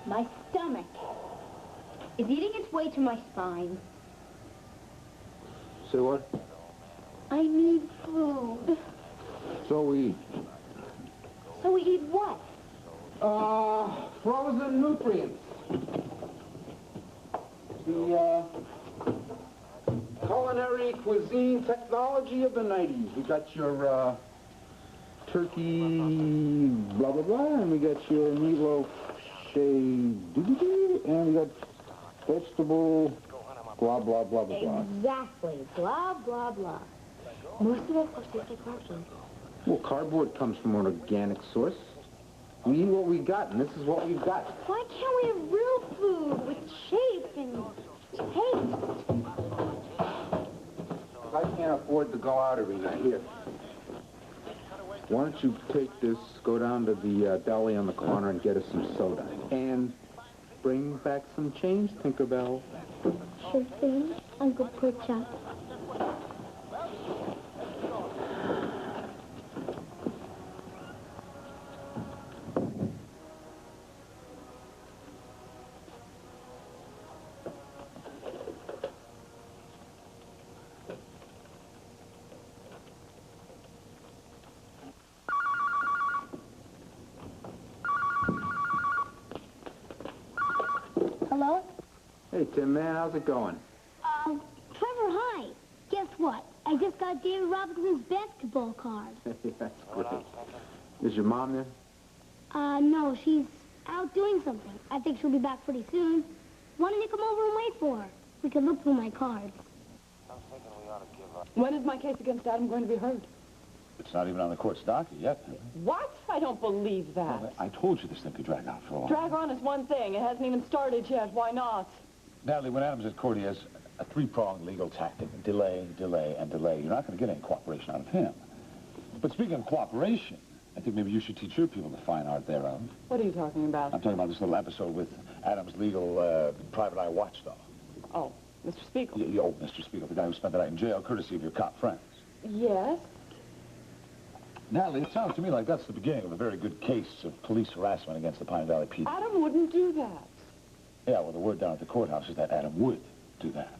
My stomach is eating its way to my spine. Say what? I need food. So we eat. So we eat what? Frozen nutrients. The, culinary cuisine technology of the 90s. We got your, turkey blah, blah, blah, and we got your meatloaf doo-doo-doo, and we got vegetable blah, blah, blah, blah, blah. Exactly. Blah, blah, blah. Most of it, of course, tastes like cardboard. Well, cardboard comes from an organic source. We eat what we got, and this is what we've got. Why can't we have real food with shape and taste? I can't afford to go out every night. Here. Why don't you take this, go down to the deli on the corner and get us some soda. And bring back some change, Tinkerbell. Sure thing, Uncle Porkchop. Hello? Hey, Tim, man, how's it going? Trevor, hi. Guess what? I just got David Robinson's basketball card. That's great. Is your mom there? No, she's out doing something. I think she'll be back pretty soon. Why don't you come over and wait for her? We can look through my cards. When is my case against Adam going to be heard? It's not even on the court's docket yet. What? I don't believe that. Well, I told you this thing could drag on for a while. Drag on is one thing. It hasn't even started yet. Why not? Natalie, when Adam's at court, he has a three-pronged legal tactic. Delay, delay, and delay. You're not going to get any cooperation out of him. But speaking of cooperation, I think maybe you should teach your people the fine art thereof. What are you talking about? I'm talking about this little episode with Adam's legal private eye watchdog. Oh, Mr. Spiegel. Oh, Mr. Spiegel, the guy who spent the night in jail, courtesy of your cop friends. Yes? Natalie, it sounds to me like that's the beginning of a very good case of police harassment against the Pine Valley PD. Adam wouldn't do that. Yeah, well, the word down at the courthouse is that Adam would do that.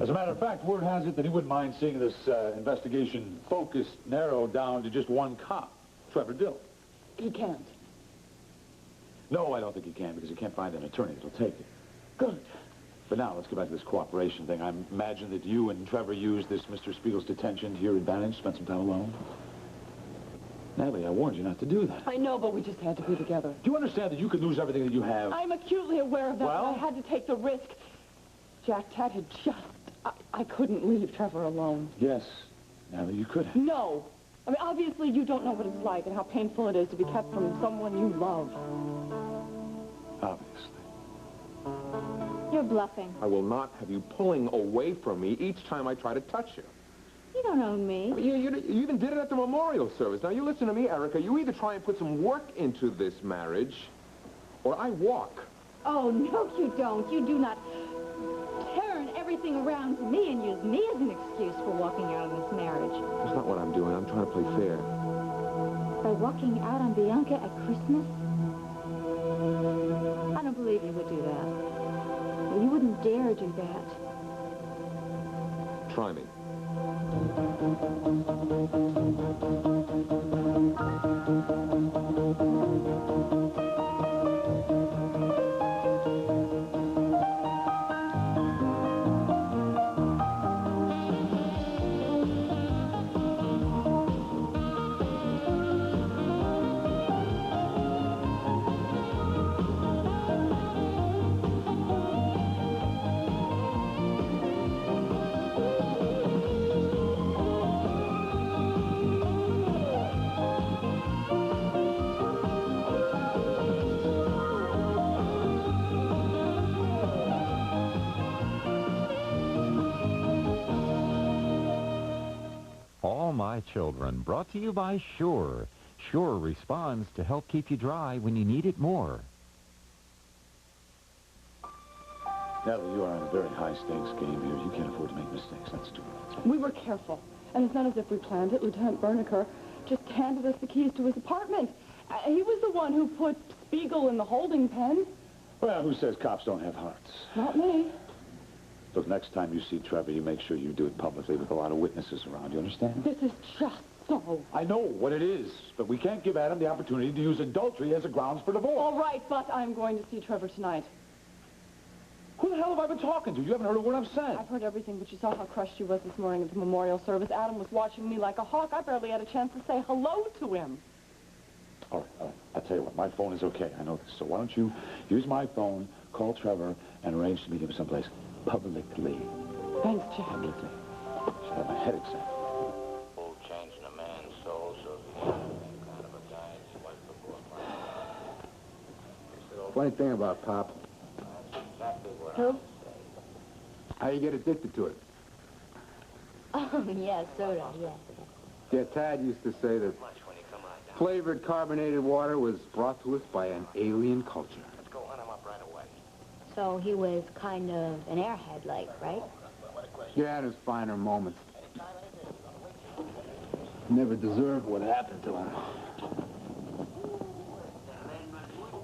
As a matter of fact, word has it that he wouldn't mind seeing this investigation focused, narrowed down to just one cop, Trevor Dill. He can't. No, I don't think he can, because he can't find an attorney that'll take it. Good. But now, let's get back to this cooperation thing. I imagine that you and Trevor used this Mr. Spiegel's detention to your advantage, spent some time alone. Natalie, I warned you not to do that. I know, but we just had to be together. Do you understand that you could lose everything that you have? I'm acutely aware of that, Well? but I had to take the risk. Jack Tat had just... I couldn't leave Trevor alone. Yes, Natalie, you could have. No. I mean, obviously you don't know what it's like and how painful it is to be kept from someone you love. Obviously. You're bluffing. I will not have you pulling away from me each time I try to touch you. You don't own me. You even did it at the memorial service. Now, you listen to me, Erica. You either try and put some work into this marriage, or I walk. Oh, no, you don't. You do not turn everything around to me and use me as an excuse for walking out on this marriage. That's not what I'm doing. I'm trying to play fair. By walking out on Bianca at Christmas? I don't believe you would do that. You wouldn't dare do that. Try me. All My Children, brought to you by Sure. Sure responds to help keep you dry when you need it more. Natalie, you are in a very high-stakes game here. You can't afford to make mistakes. That's too much. We were careful, and it's not as if we planned it. Lieutenant Berniker just handed us the keys to his apartment. He was the one who put beagle in the holding pen. Well, who says cops don't have hearts? Not me. Look, next time you see Trevor, you make sure you do it publicly with a lot of witnesses around. You understand? This is just so... I know what it is, but we can't give Adam the opportunity to use adultery as a grounds for divorce. All right, but I'm going to see Trevor tonight. Who the hell have I been talking to? You haven't heard a word I've said. I've heard everything, but you saw how crushed she was this morning at the memorial service. Adam was watching me like a hawk. I barely had a chance to say hello to him. All right. I'll tell you what, my phone is okay. I know this. So why don't you use my phone, call Trevor, and arrange to meet him someplace publicly. Thanks, Jack. Publicly. Should have my head examined. Old change in a man's soul, so if you kind of a guy, his wife before. Funny thing about Pop, Exactly what Who? how you get addicted to it. Oh, yeah, soda, yeah. Yeah, Tad used to say that much when you come on down. flavored carbonated water was brought to us by an alien culture. Let's go hunt him up right away. So he was kind of an airhead-like, right? Yeah, in his finer moments. Never deserved what happened to him.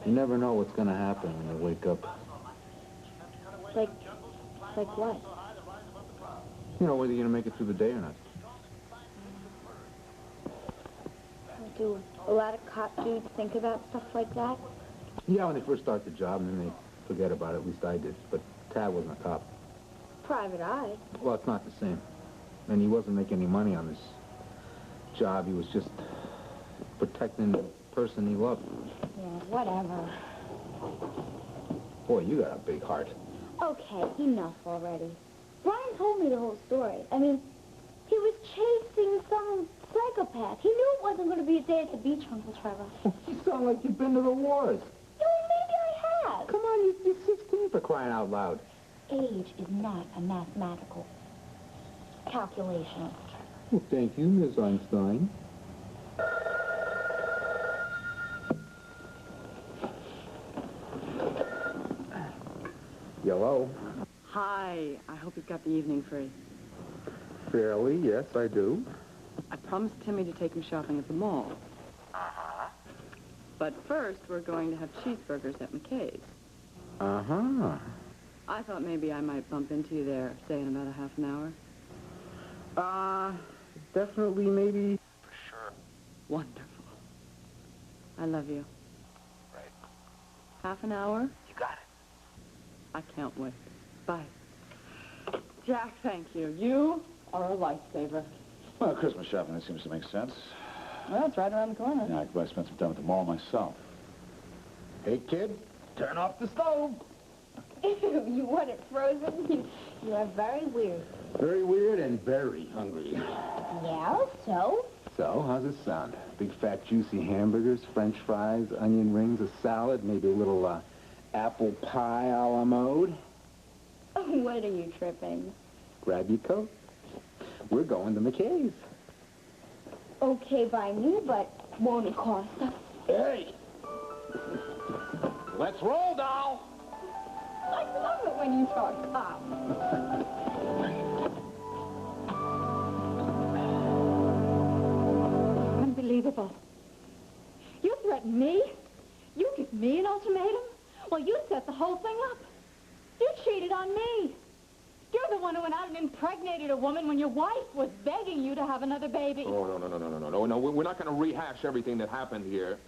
You never know what's going to happen when you wake up. Like what? You know whether you're going to make it through the day or not. Do a lot of cop dudes think about stuff like that? Yeah, when they first start the job, and then they forget about it. At least I did. But Tad wasn't a cop. Private eye. Well, it's not the same. And he wasn't making any money on this job. He was just protecting the person he loved. Yeah, whatever. Boy, you got a big heart. Okay, enough already. Brian told me the whole story. I mean, he was chasing some psychopath. He knew it wasn't going to be a day at the beach, Uncle Trevor. You sound like you've been to the wars. No, maybe I have. Come on, you're 16 for crying out loud. Age is not a mathematical calculation. Well, thank you, Miss Einstein. Hello. Hi. I hope you've got the evening free. Fairly, yes, I do. I promised Timmy to take him shopping at the mall. Uh-huh. But first, we're going to have cheeseburgers at McKay's. Uh-huh. I thought maybe I might bump into you there, say in about a half an hour. Definitely, maybe. For sure. Wonderful. I love you. Right. Half an hour? You got it. I can't wait. Bye. Jack, thank you. You are a lifesaver. Well, Christmas shopping, that seems to make sense. Well, it's right around the corner. Yeah, I could probably spend some time at the mall myself. Hey, kid, turn off the stove. Ew, you want it frozen? You are very weird. Very weird and very hungry. Yeah, so? So, how's it sound? Big, fat, juicy hamburgers, French fries, onion rings, a salad, maybe a little apple pie a la mode? What are you tripping? Grab your coat. We're going to McKay's. Okay by me, but won't it cost us? Hey! Let's roll, doll! I love it when you talk cop. Unbelievable. You threatened me? You give me an ultimatum? Well, you set the whole thing up. You cheated on me. You're the one who went out and impregnated a woman when your wife was begging you to have another baby. Oh, no. We're not going to rehash everything that happened here.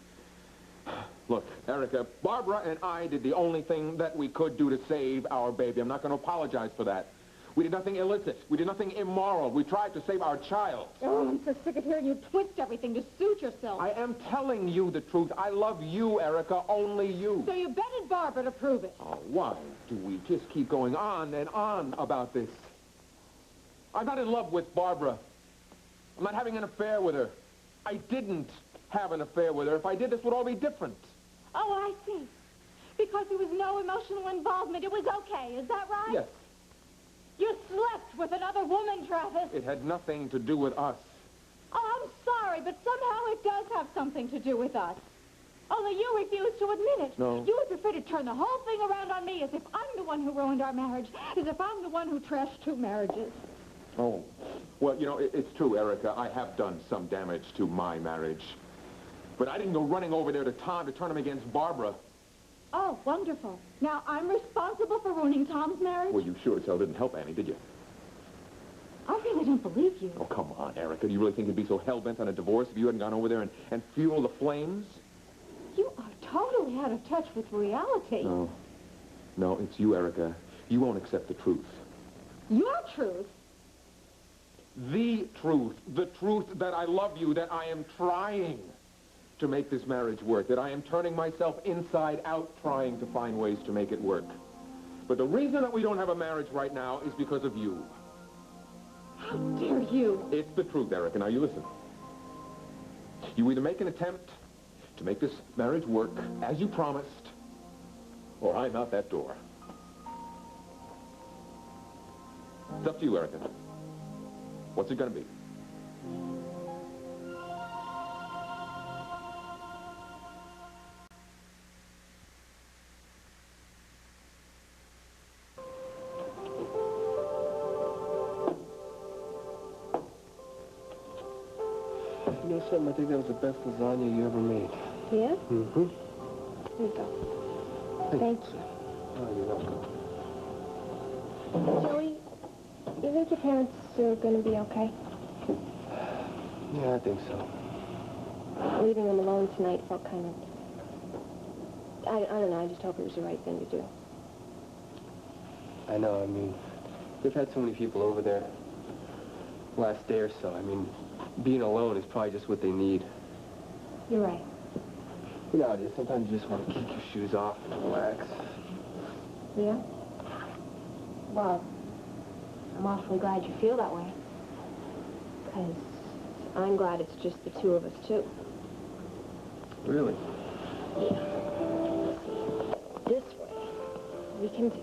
Look, Erica, Barbara and I did the only thing that we could do to save our baby. I'm not going to apologize for that. We did nothing illicit. We did nothing immoral. We tried to save our child. Oh, I'm so sick of hearing you twist everything to suit yourself. I am telling you the truth. I love you, Erica, only you. So you betted Barbara to prove it. Oh, why do we just keep going on and on about this? I'm not in love with Barbara. I'm not having an affair with her. I didn't have an affair with her. If I did, this would all be different. Oh, I see. Because there was no emotional involvement. It was okay. Is that right? Yes, You slept with another woman, Travis. it had nothing to do with us. Oh, I'm sorry, but somehow it does have something to do with us. Only you refuse to admit it. No. You would prefer to turn the whole thing around on me as if I'm the one who ruined our marriage, as if I'm the one who trashed 2 marriages. Oh, well, you know, it's true, Erica. I have done some damage to my marriage. But I didn't go running over there to Tom to turn him against Barbara. Oh, wonderful. Now, I'm responsible for ruining Tom's marriage? Well, you sure as hell didn't help Annie, did you? I really don't believe you. Oh, come on, Erica. Do you really think he'd be so hell-bent on a divorce if you hadn't gone over there and fueled the flames? You are totally out of touch with reality. No. No, it's you, Erica. You won't accept the truth. Your truth? The truth. The truth that I love you, that I am trying to make this marriage work, that I am turning myself inside out trying to find ways to make it work. But the reason that we don't have a marriage right now is because of you. How dare you? It's the truth, Erica. Now, you listen. You either make an attempt to make this marriage work as you promised, or I'm out that door. It's up to you, Erica. What's it going to be? You know something? I think that was the best lasagna you ever made. Yeah? Mm-hmm. Here you go. Thank you. Oh, you're welcome. Joey, you think your parents are going to be okay? Yeah, I think so. Leaving them alone tonight felt kind of... I don't know, I just hope it was the right thing to do. I know, I mean, they've had so many people over there last day or so. I mean, being alone is probably just what they need. You're right. You know, just sometimes you just want to kick your shoes off and relax. Yeah? Well, I'm awfully glad you feel that way. Because I'm glad it's just the two of us, too. Really? Yeah. This way, we can do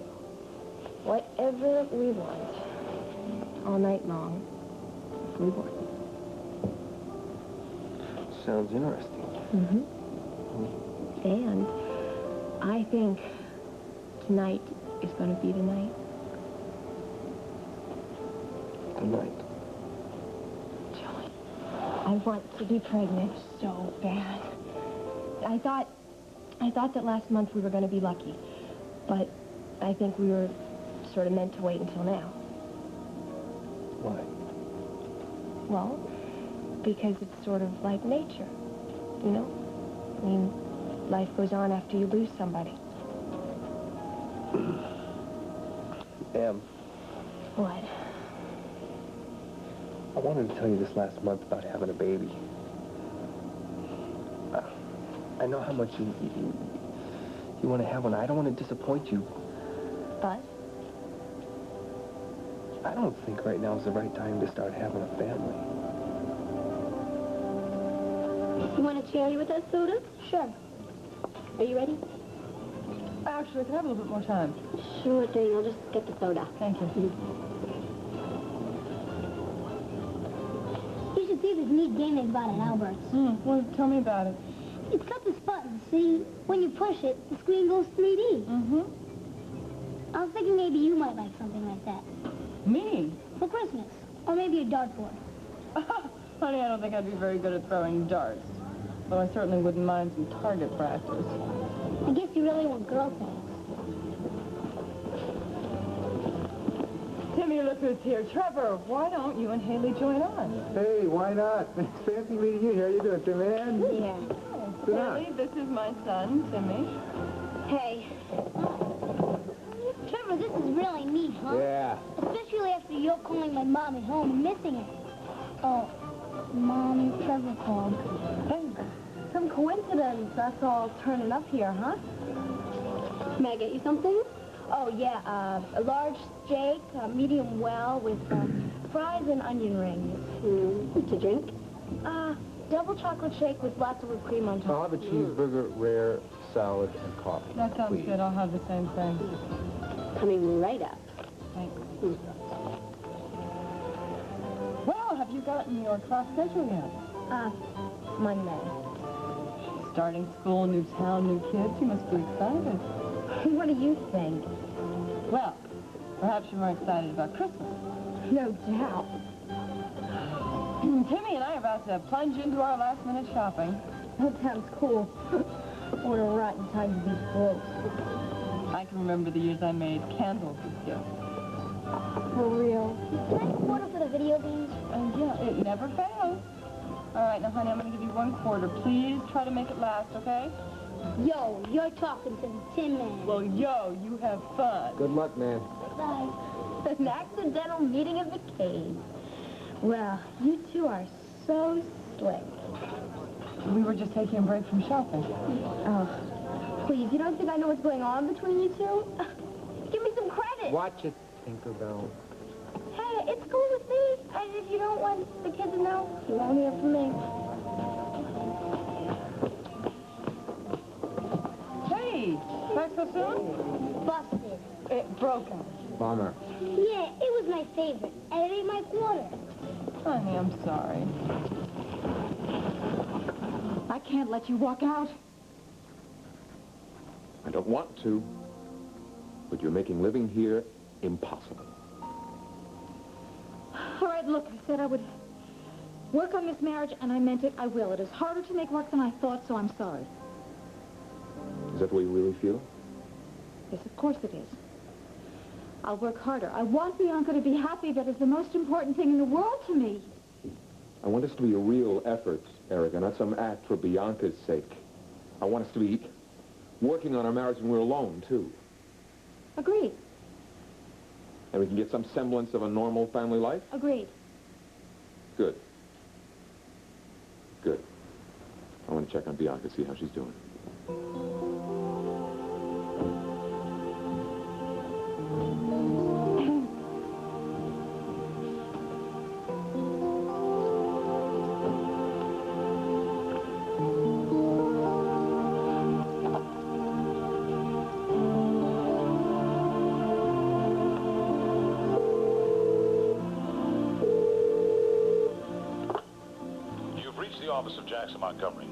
whatever we want all night long if we want. Sounds interesting. Mm-hmm. And I think tonight is going to be the night. Tonight. Joey, I want to be pregnant so bad. I thought that last month we were going to be lucky, but I think we were sort of meant to wait until now. Why? Well, because it's sort of like nature, you know? I mean, life goes on after you lose somebody. Em, What? I wanted to tell you this last month about having a baby. I know how much you want to have one. I don't want to disappoint you. But? I don't think right now is the right time to start having a family. You want a cherry with that soda? Sure. Are you ready? Actually, can I have a little bit more time? Sure thing. I'll just get the soda. Thank you. You should see this neat game they bought at Albert's. Well, tell me about it. It's got this button, see? When you push it, the screen goes 3D. Mm-hmm. I was thinking maybe you might like something like that. Me? For Christmas. Or maybe a dartboard. Honey, I don't think I'd be very good at throwing darts. Though I certainly wouldn't mind some target practice. I guess you really want girl things. Timmy, look who's here. Trevor, why don't you and Haley join on? Hey, why not? It's fancy meeting you. How you doing, Tim, man? Yeah. Sit down. Haley, this is my son, Timmy. Hey. Trevor, this is really neat, huh? Yeah. Especially after you're calling my mom at home and missing it. Oh, Mom, Trevor called. Hey, some coincidence. That's all turning up here, huh? May I get you something? Oh, yeah, a large steak, medium well with fries and onion rings. To drink? Double chocolate shake with lots of whipped cream on top. I'll have a cheeseburger, rare, salad, and coffee. That sounds please. good. I'll have the same thing. Coming right up. Thanks. Well, have you gotten your class schedule yet? Monday. Starting school, new town, new kids. You must be excited. What do you think? Well, perhaps you're more excited about Christmas. No doubt. Timmy and I are about to plunge into our last-minute shopping. That sounds cool. What a rotten time to be broke. I can remember the years I made candles with gifts. For real. Can I have a quarter for the video games? Yeah, it never fails. All right, now, honey, I'm going to give you $1. Please try to make it last, okay? Yo, you're talking to the Tin Man. Well, yo, you have fun. Good luck, man. Bye. An accidental meeting of the cave. Well, you two are so slick. We were just taking a break from shopping. Oh, please, you don't think I know what's going on between you two? Give me some credit. Watch it, Tinkerbell. Hey, it's cool with me. And if you don't want the kids to know, you won't hear from me. Hey, back so soon? Busted. It broke us. Bummer. Yeah, it was my favorite. And it ain't my quarter. Honey, I'm sorry. I can't let you walk out. I don't want to, but you're making living here impossible. All right, look, I said I would work on this marriage, and I meant it. I will. It is harder to make work than I thought, so I'm sorry. Is that the way you really feel? Yes, of course it is. I'll work harder. I want Bianca to be happy. That is the most important thing in the world to me. I want this to be a real effort, Erica, not some act for Bianca's sake. I want us to be working on our marriage when we're alone, too. Agreed. And we can get some semblance of a normal family life? Agreed. Good. Good. I want to check on Bianca, see how she's doing. Office of Jackson Montgomery.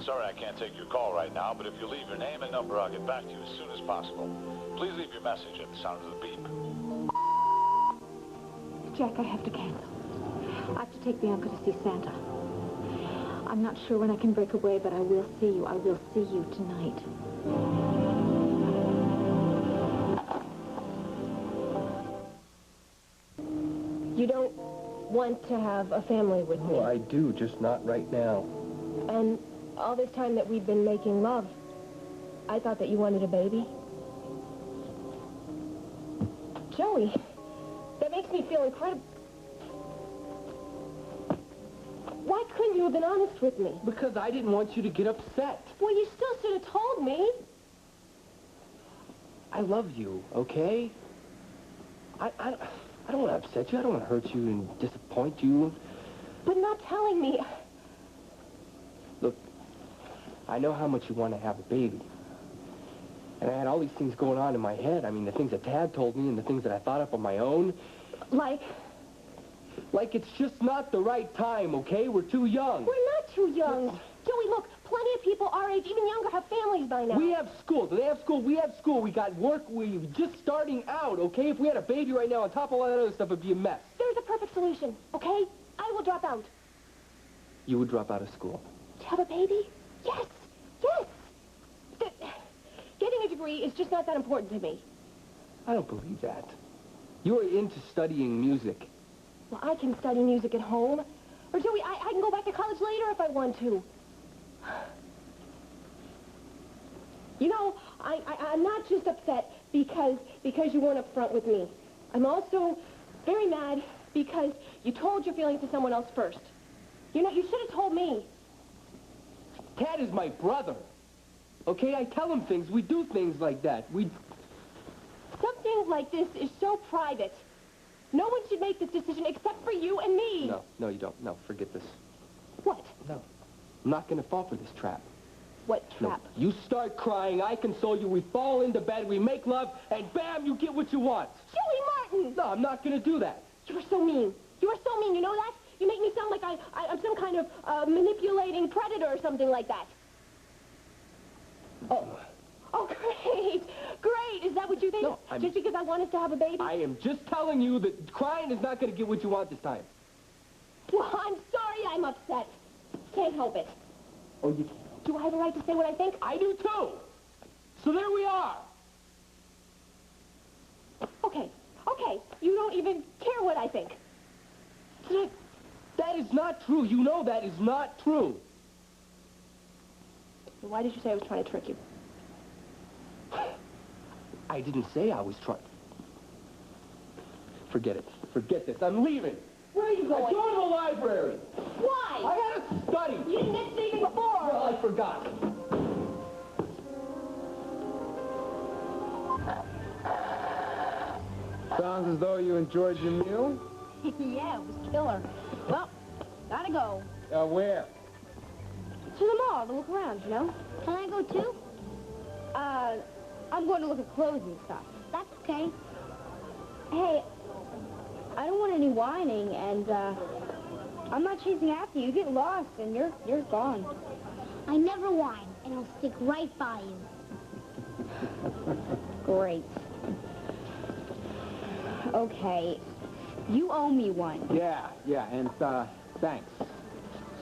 Sorry I can't take your call right now, but if you leave your name and number, I'll get back to you as soon as possible. Please leave your message at the sound of the beep. Jack, I have to cancel. I have to take Bianca to see Santa. I'm not sure when I can break away, but I will see you. I will see you tonight. You don't want to have a family with me. Well, I do, just not right now. And all this time that we've been making love, I thought that you wanted a baby. Joey, that makes me feel incredible. Why couldn't you have been honest with me? Because I didn't want you to get upset. Well, you still should have told me. I love you, okay? I don't want to upset you. I don't want to hurt you and disappoint you. But not telling me. Look, I know how much you want to have a baby. And I had all these things going on in my head. I mean, the things that Dad told me and the things that I thought up on my own. Like it's just not the right time, okay? We're too young. We're not too young. Joey, look, plenty of people our age, even younger, have families by now. We have school. Do they have school? We have school. We got work. We're just starting out, okay? If we had a baby right now on top of all that other stuff, it'd be a mess. There's a perfect solution, okay? I will drop out. You would drop out of school? To have a baby? Yes. Yes. Getting a degree is just not that important to me. I don't believe that. You are into studying music. Well, I can study music at home. Or, Joey, I can go back to college later if I want to. You know, I'm not just upset because you weren't upfront with me. I'm also very mad because you told your feelings to someone else first. You know, you should have told me. Dad is my brother. Okay, I tell him things. We do things like that. Some things like this is so private. No one should make this decision except for you and me. No, you don't. No, forget this. What? No. I'm not going to fall for this trap. What trap? No. You start crying, I console you, we fall into bed, we make love, and bam, you get what you want. Joey Martin! No, I'm not going to do that. You are so mean. You are so mean, you know that? You make me sound like I'm some kind of manipulating predator or something like that. Oh, great. Great. Is that what you think? No, just because I want us to have a baby? I am just telling you that crying is not going to get what you want this time. Well, I'm sorry I'm upset. Can't help it. Oh, you can't help Do I have a right to say what I think? I do too. So there we are. Okay, okay. You don't even care what I think. That is not true. You know that is not true. Then why did you say I was trying to trick you? I didn't say I was trying. Forget it. Forget this. I'm leaving. Where are you going? I'm going to the library. Why? I gotta study. You didn't get sleeping before. Well, I forgot. Sounds as though you enjoyed your meal. Yeah, it was killer. Well, gotta go. Where? To the mall to look around, you know? Can I go too? I'm going to look at clothes and stuff. That's okay. Hey, I don't want any whining, and, I'm not chasing after you. You get lost, and you're gone. I never whine, and I'll stick right by you. Great. Okay. You owe me one. Yeah, and, thanks.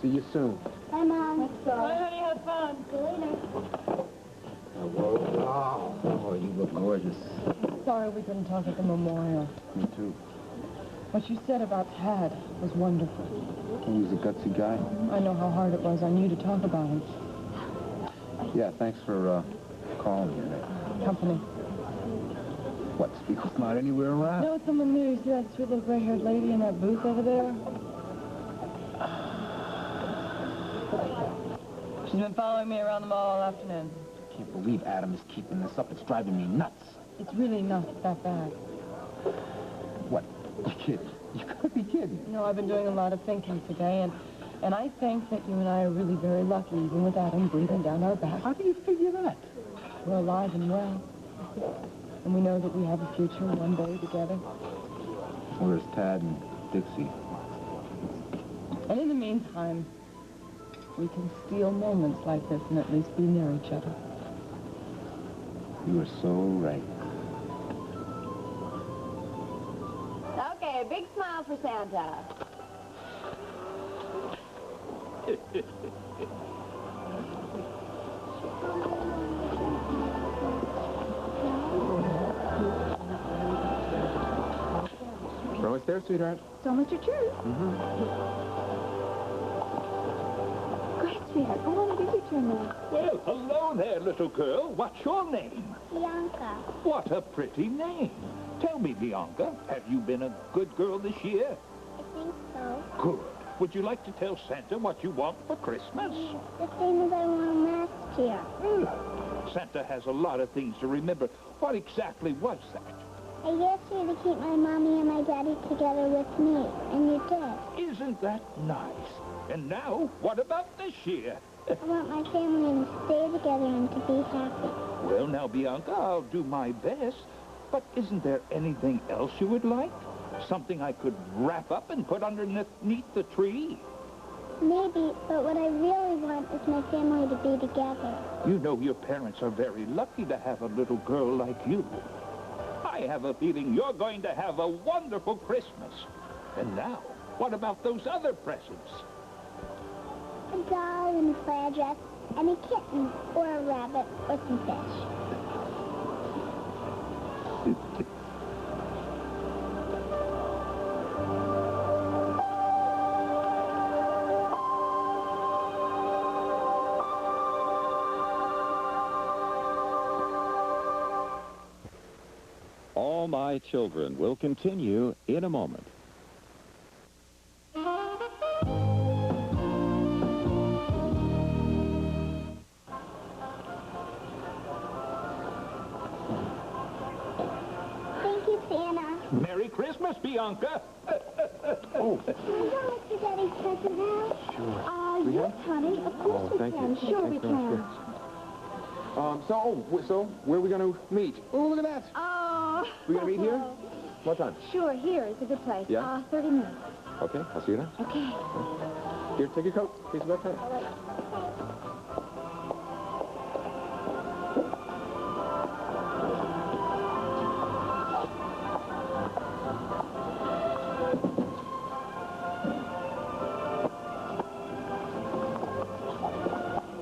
See you soon. Bye, Mom. Bye, honey. Have fun. See you later. Oh, you look gorgeous. Sorry we couldn't talk at the memorial. Me too. What you said about Tad was wonderful. He was a gutsy guy. I know how hard it was on you to talk about him. Yeah, thanks for, calling me. Company. What, Speaker's not anywhere around? No, someone new. You see that sweet little gray-haired lady in that booth over there? She's been following me around the mall all afternoon. I can't believe Adam is keeping this up. It's driving me nuts. It's really not that bad. What? You kidding? You gotta be kidding. No, I've been doing a lot of thinking today, and I think that you and I are really very lucky, even with Adam breathing down our back. How do you figure that? We're alive and well. And we know that we have a future one day together. Where's Tad and Dixie? And in the meantime, we can steal moments like this and at least be near each other. You are so right. Okay, a big smile for Santa. Throw us there, sweetheart. So, Mr. True. Go ahead, sweetheart. Go on, it is your turn now. Well, hello there, little girl. What's your name? Bianca. What a pretty name. Tell me, Bianca, have you been a good girl this year? I think so. Good. Would you like to tell Santa what you want for Christmas? The same as I won last year. Santa has a lot of things to remember. What exactly was that? I asked you to keep my mommy and my daddy together with me, and you did. Isn't that nice? And now, what about this year? I want my family to stay together and to be happy. Well, now, Bianca, I'll do my best. But isn't there anything else you would like? Something I could wrap up and put underneath the tree? Maybe, but what I really want is my family to be together. You know your parents are very lucky to have a little girl like you. I have a feeling you're going to have a wonderful Christmas. And now, what about those other presents? A doll and a plaid dress, and a kitten, or a rabbit, or some fish. All My Children will continue in a moment. Thank you, Santa. Merry Christmas, Bianca. Oh. Can we go with your daddy's present now? Sure. Yes, honey. Of course we thank can. you. Sure we Thanks so much. can. So where are we going to meet? Oh, look at that. Oh. We going to meet here? What time? Sure, here is a good place. Yeah? 30 minutes. Okay, I'll see you then. Okay. Here, take your coat. Piece of that coat.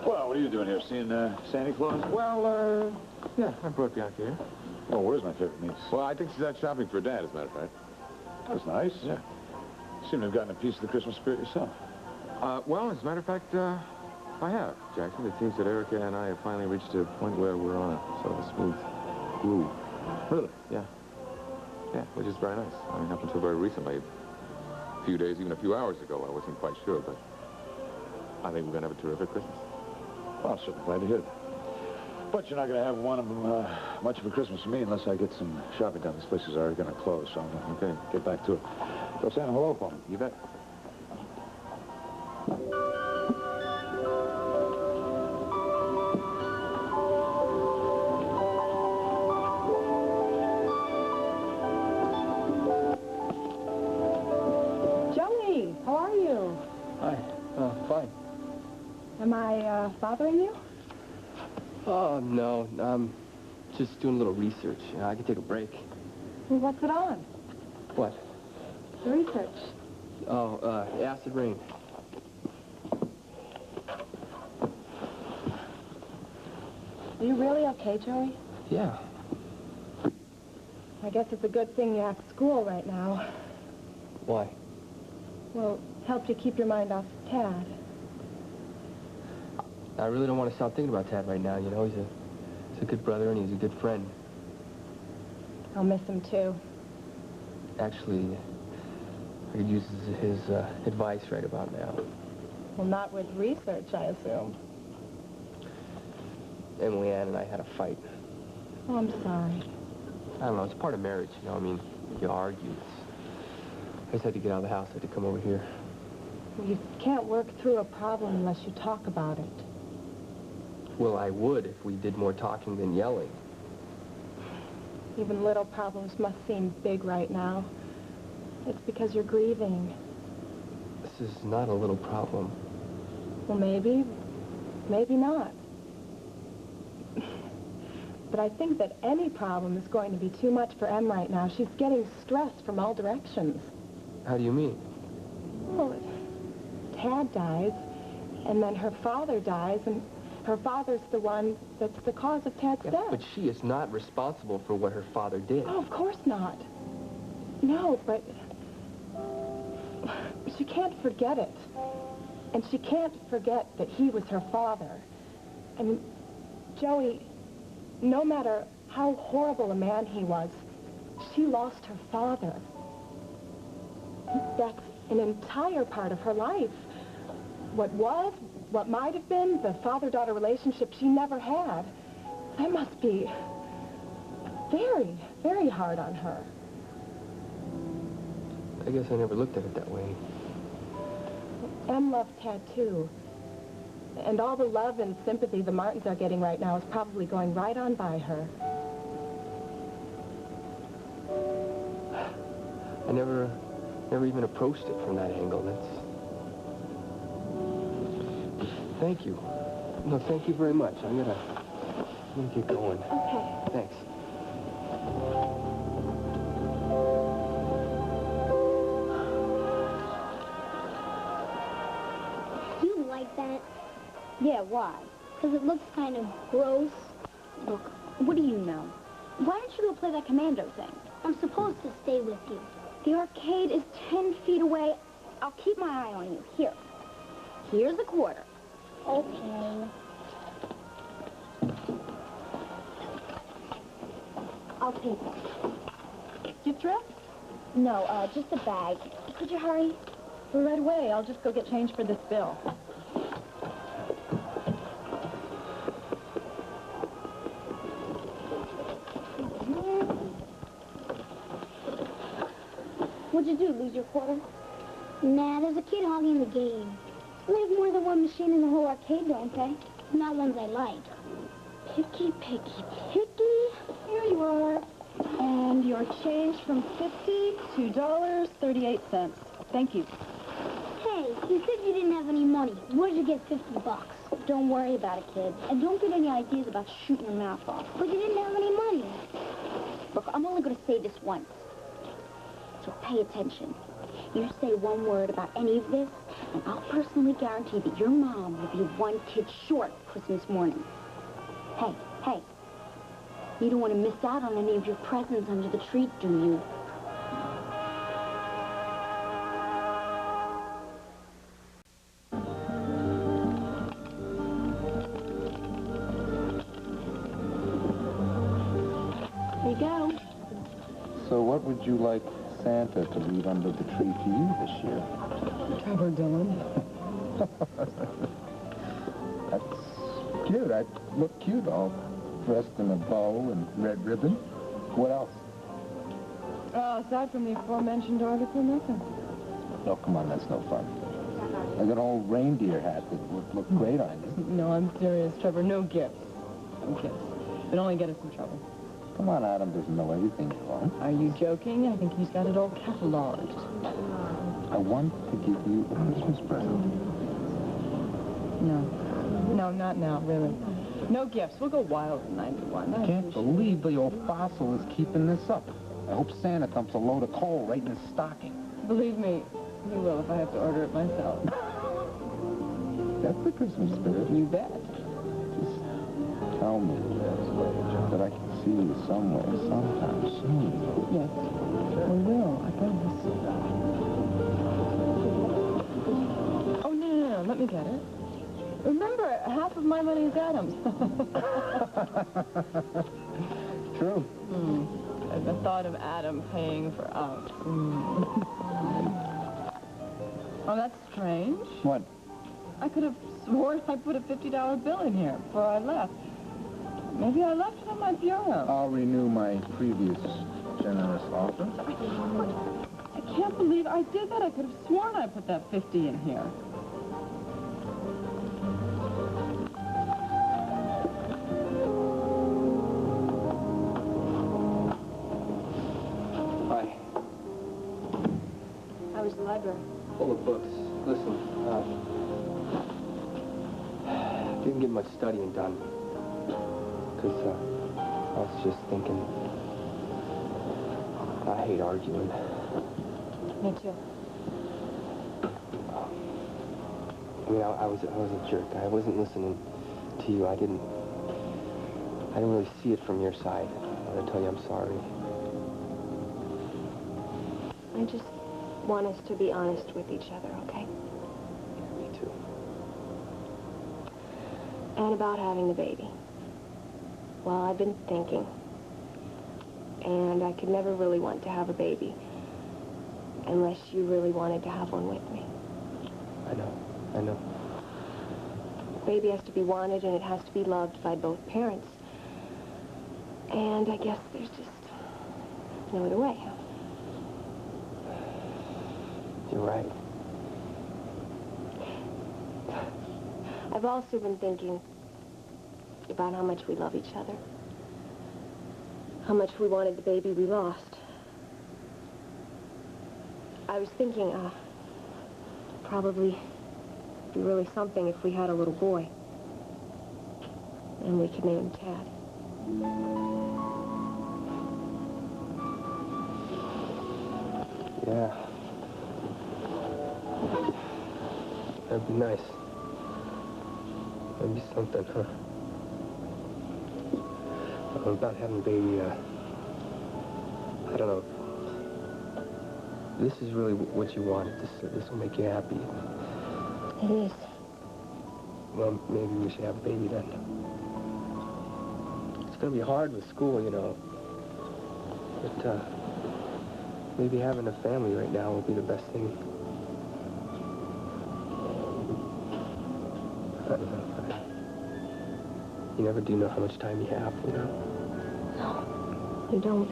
Well, what are you doing here? Seeing Santa Claus? Well, yeah, I brought Bianca here. Oh, where's my favorite niece? Well, I think she's out shopping for her dad, as a matter of fact. That's nice. Yeah. You seem to have gotten a piece of the Christmas spirit yourself. Well, as a matter of fact, I have, Jackson. It seems that Erica and I have finally reached a point where we're on a sort of a smooth groove. Really? Yeah. Yeah, which is very nice. I mean, up until very recently, a few days, even a few hours ago, I wasn't quite sure, but I think we're going to have a terrific Christmas. Well, I'm certainly glad to hear that. But you're not going to have one of them, much of a Christmas for me unless I get some shopping done. This place is already going to close, so I'm going to get back to it. Go Santa hello for me. You bet. Joey, how are you? Hi. Fine. Am I bothering you? Oh, no. I'm just doing a little research. I can take a break. Well, what's it on? What? The research. Oh, acid rain. Are you really okay, Joey? Yeah. I guess it's a good thing you're at school right now. Why? Well, help you keep your mind off Tad. I really don't want to stop thinking about Tad right now, you know. He's a good brother and he's a good friend. I'll miss him, too. Actually, I could use his advice right about now. Well, not with research, I assume. Emily Ann and I had a fight. Oh, I'm sorry. I don't know, it's part of marriage, you know. I mean, you argue. I just had to get out of the house. I had to come over here. Well, you can't work through a problem unless you talk about it. Well, I would if we did more talking than yelling. Even little problems must seem big right now. It's because you're grieving. This is not a little problem. Well, maybe. Maybe not. But I think that any problem is going to be too much for Em right now. She's getting stressed from all directions. How do you mean? Well, Tad dies, and then her father dies, and her father's the one that's the cause of Tad's death. But she is not responsible for what her father did. Oh, of course not. No, but she can't forget it. And she can't forget that he was her father. I mean, Joey, no matter how horrible a man he was, she lost her father. That's an entire part of her life. What was, what might have been, the father-daughter relationship she never had. That must be very, very hard on her. I guess I never looked at it that way. Em loved Tad, too. And all the love and sympathy the Martins are getting right now is probably going right on by her. I never even approached it from that angle. Thank you. No, thank you very much. I'm gonna get going. Okay. Thanks. You like that? Yeah, why? Because it looks kind of gross. Look, what do you know? Why don't you go play that commando thing? I'm supposed to stay with you. The arcade is 10 feet away. I'll keep my eye on you. Here. Here's a quarter. Okay. I'll take it. Gift wrap? No, just a bag. Could you hurry? Well, right away. I'll just go get change for this bill. What'd you do, lose your quarter? Nah, there's a kid hogging the game. They have more than one machine in the whole arcade, don't they? Not ones I like. Picky, picky, picky. Here you are. And your change from $50 to $2.38. Thank you. Hey, you said you didn't have any money. Where'd you get 50 bucks? Don't worry about it, kid. And don't get any ideas about shooting your mouth off. But you didn't have any money. Look, I'm only going to say this once. So pay attention. You say one word about any of this, And I'll personally guarantee that your mom will be one kid short Christmas morning. Hey, hey. You don't want to miss out on any of your presents under the tree, do you? Here you go. So what would you like Santa to leave under the tree for you this year? Trevor Dillon. That's cute. I look cute all dressed in a bow and red ribbon. What else? Aside from the aforementioned article, nothing. Oh, come on, that's no fun. I got an old reindeer hat that would look great on you. No, I'm serious, Trevor. No gifts. No gifts. It'd only get us in trouble. Come on, Adam doesn't know everything you want. Are you joking? I think he's got it all cataloged. I want to give you a Christmas present. No. No, not now, really. No gifts. We'll go wild in 91. I can't believe the old fossil is keeping this up. I hope Santa dumps a load of coal right in his stocking. Believe me, he will if I have to order it myself. That's the Christmas spirit. You bet. Just tell me that I can see you somewhere, sometime soon. Yes, we will. I promise. Oh, no. Let me get it. Remember, half of my money is Adam's. True. The thought of Adam paying for us. Oh, that's strange. What? I could have sworn I put a $50 bill in here before I left. Maybe I left it on my bureau. I'll renew my previous generous offer. I can't believe I did that. I could have sworn I put that 50 in here. Hi. How was the library? Full of books. Listen, didn't get much studying done. Because I was just thinking, I hate arguing. Me too. I mean, I was a jerk. I wasn't listening to you. I didn't really see it from your side. I want to tell you I'm sorry. I just want us to be honest with each other, okay? Me too. And about having the baby. Well, I've been thinking. And I could never really want to have a baby unless you really wanted to have one with me. I know. Baby has to be wanted and it has to be loved by both parents. And I guess there's just no other way. You're right. I've also been thinking about how much we love each other. How much we wanted the baby we lost. I was thinking, probably be really something if we had a little boy. And we could name him Tad. Yeah. That'd be nice. That'd be something, huh? About having a baby, I don't know. This is really what you wanted. This will make you happy. It is. Well, maybe we should have a baby then. It's gonna be hard with school, you know. But, maybe having a family right now will be the best thing. I don't know. You never do know how much time you have, you know? No, you don't.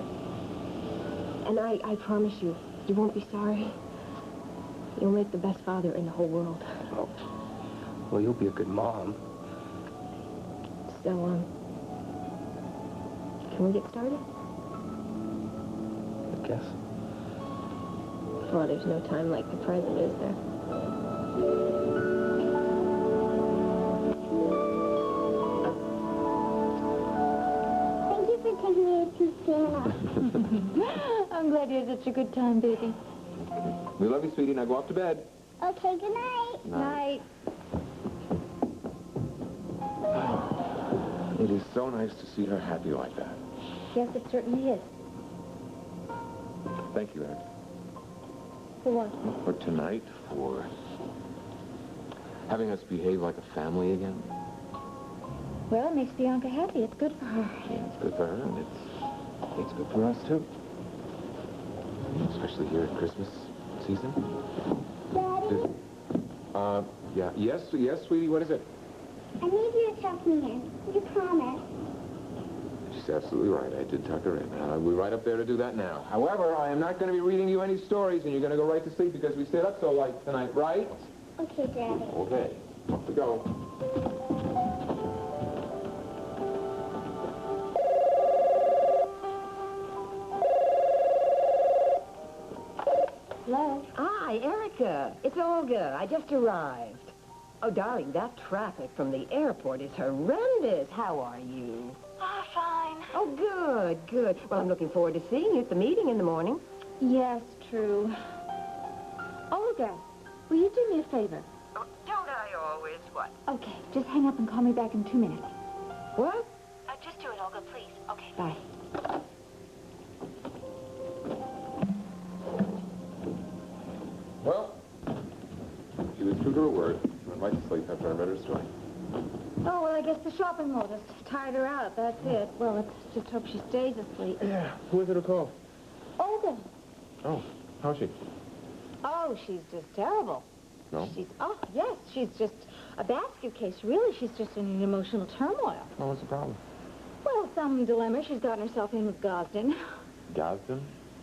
And I promise you, you won't be sorry. You'll make the best father in the whole world. Oh. Well, you'll be a good mom. So, can we get started? I guess. Well, there's no time like the present, is there? Thank you for taking me to Santa. I'm glad you had such a good time, baby. We love you, sweetie. Now go off to bed. Okay, good night. Night. It is so nice to see her happy like that. Yes, it certainly is. Thank you, Eric. For what? For tonight, for having us behave like a family again. Well, it makes Bianca happy. It's good for her. Yeah, it's good for her, and it's good for us, too. Especially here at Christmas season. Daddy? Yeah. Yes, sweetie, what is it? I need you to tuck me in. You promise. She's absolutely right. I did tuck her in. We're right up there to do that now. However, I am not going to be reading you any stories, and you're going to go right to sleep because we stayed up so late tonight, right? Okay, Daddy. Okay. Off we go. Hello? Hi, Erica. It's Olga. I just arrived. Oh, darling, that traffic from the airport is horrendous. How are you? Oh, fine. Oh, good. Well, I'm looking forward to seeing you at the meeting in the morning. Yes, true. Olga, will you do me a favor? Oh, don't I always? What? Okay, just hang up and call me back in 2 minutes. What? Just do it, Olga, please. Okay. Bye. Well, she was true to her word. She went right to sleep after I read her story. Oh, well, I guess the shopping mall just tired her out. That's it. Well, let's just hope she stays asleep. Yeah. Who is it who called? Olga. Oh, how's she? Oh, she's just terrible. No? Yes, she's just a basket case, really. She's just in an emotional turmoil. Oh, what's the problem? Well, some dilemma she's gotten herself in with Gosden. Gosden?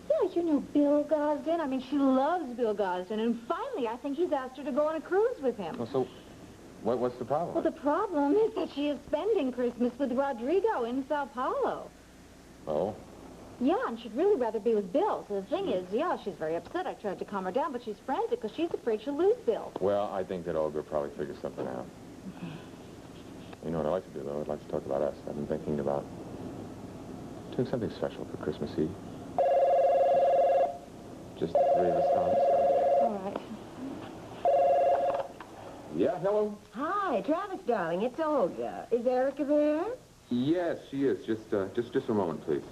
Yeah, you know Bill Gosden. I mean, she loves Bill Gosden, and finally I think he's asked her to go on a cruise with him. Well, so, what's the problem? Well, the problem is that she is spending Christmas with Rodrigo in Sao Paulo. Oh? Yeah, and she'd really rather be with Bill. So the thing is, yeah, she's very upset. I tried to calm her down, but she's frantic because she's afraid she'll lose Bill. Well, I think that Olga probably figured something out. You know what I'd like to do, though? I'd like to talk about us. I've been thinking about doing something special for Christmas Eve. Just the three of us, Thomas. All right. Yeah, hello? Hi, Travis, darling. It's Olga. Is Erica there? Yes, she is. Just a moment, please.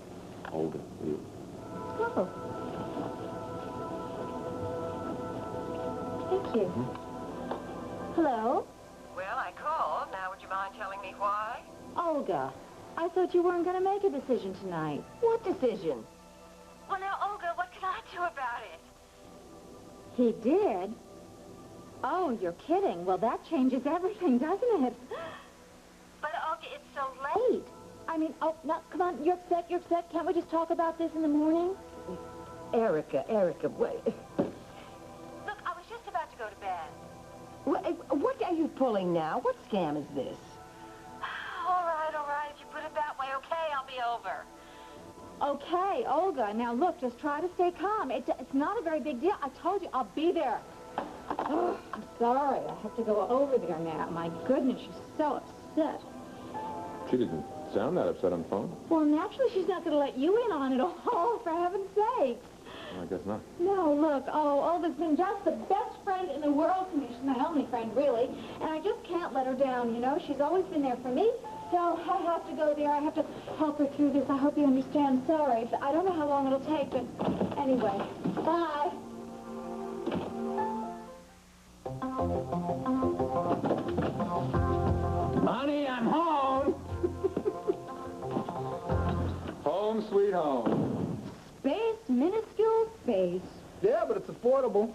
Olga, you. Oh. Thank you. Hello? Well, I called. Now, would you mind telling me why? Olga, I thought you weren't going to make a decision tonight. What decision? Well, now, Olga, what can I do about it? He did? Oh, you're kidding. Well, that changes everything, doesn't it? But, Olga, it's so late. I mean, oh, no, come on, you're upset. Can't we just talk about this in the morning? Erica, wait. Look, I was just about to go to bed. What are you pulling now? What scam is this? All right. If you put it that way, okay, I'll be over. Okay, Olga, now look, just try to stay calm. It's not a very big deal. I told you, I'll be there. Oh, I'm sorry. I have to go over there now. My goodness, she's so upset. She didn't sound that upset on the phone. Well, naturally, she's not going to let you in on it all, for heaven's sake. I guess not. No, look, Olga's been just the best friend in the world to me. She's my only friend, really. And I just can't let her down, you know. She's always been there for me. So I have to go there. I have to help her through this. I hope you understand. Sorry. I don't know how long it'll take, but anyway. Bye. Honey, I'm home. Home, sweet home. Space, minuscule space. Yeah, but it's affordable.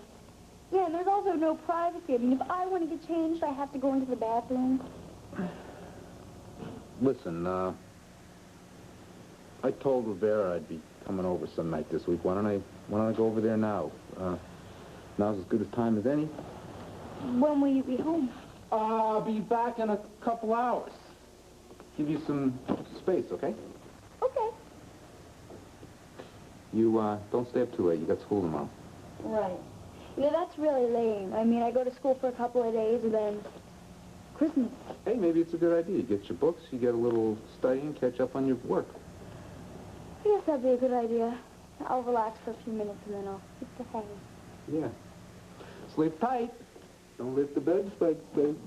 Yeah, and there's also no privacy. I mean, if I want to get changed, I have to go into the bathroom. Listen, I told Rivera I'd be coming over some night this week. Why don't I go over there now? Now's as good a time as any. When will you be home? I'll be back in a couple hours. Give you some space, okay? Okay. You, don't stay up too late. You got school tomorrow. Right. You know, that's really lame. I mean, I go to school for a couple of days and then Christmas. Hey, maybe it's a good idea. You get your books, you get a little studying, catch up on your work. I guess that'd be a good idea. I'll relax for a few minutes and then I'll hit the hay. Yeah. Sleep tight. Don't lift the bed spikes, babe.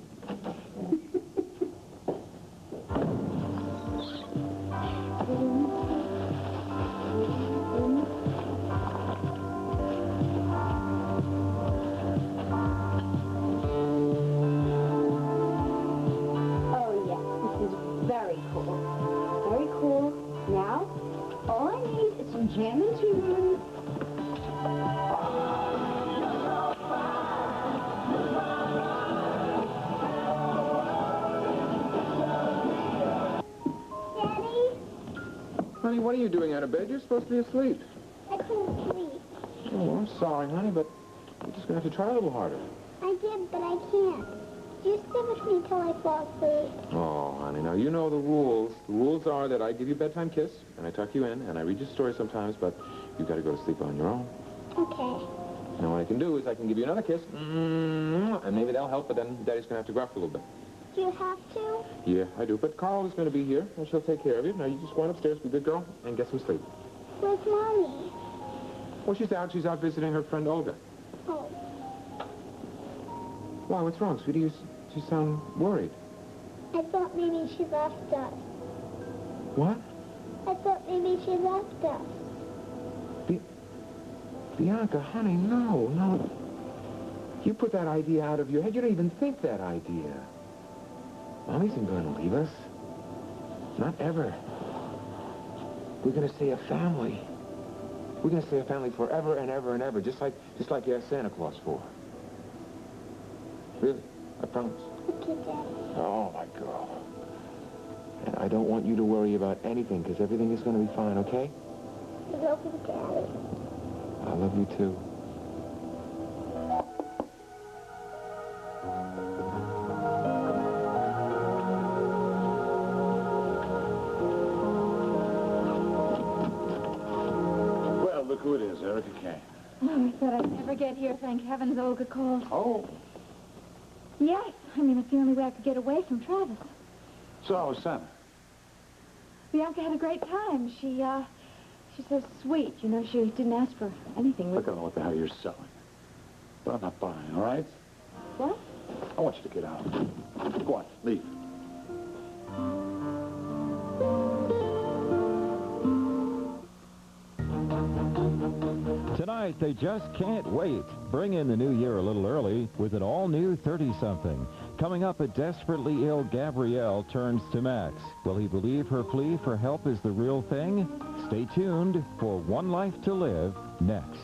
Oh, yes, this is very cool. Very cool. Now, all I need is some jam and tunes. Honey, what are you doing out of bed? You're supposed to be asleep. I couldn't sleep. Oh, I'm sorry, honey, but you're just going to have to try a little harder. I did, but I can't. Just stay with me till I fall asleep. Oh, honey, now you know the rules. The rules are that I give you a bedtime kiss, and I tuck you in, and I read you stories sometimes, but you've got to go to sleep on your own. Okay. Now, what I can do is I can give you another kiss, and maybe that'll help, but then Daddy's going to have to gruff a little bit. Do you have to? Yeah, I do, but Carl is going to be here, and she'll take care of you. Now, you just go on upstairs, be a good girl, and get some sleep. Where's Mommy? Well, she's out visiting her friend Olga. Oh. Why, what's wrong, sweetie? You sound worried. I thought maybe she left us. What? I thought maybe she left us. Bianca, honey, no. You put that idea out of your head. You don't even think that idea. Mommy's isn't going to leave us. Not ever. We're going to stay a family. We're going to stay a family forever and ever and ever, just like you asked Santa Claus for. Really, I promise. Okay, Daddy. Oh, my girl. And I don't want you to worry about anything, because everything is going to be fine, okay? I love you, Daddy. I love you, too. Well, look who it is, Erica Kane. Oh, I thought I'd never get here. Thank heavens Olga called. Oh. Yes. I mean, it's the only way I could get away from Travis. So, how was Santa? Bianca had a great time. She's so sweet. You know, she didn't ask for anything. Look, I don't know what the hell you're selling. But I'm not buying, all right? What? I want you to get out. Go on, leave. Tonight, they just can't wait. Bring in the new year a little early with an all-new 30-something. Coming up, a desperately ill Gabrielle turns to Max. Will he believe her plea for help is the real thing? Stay tuned for One Life to Live next.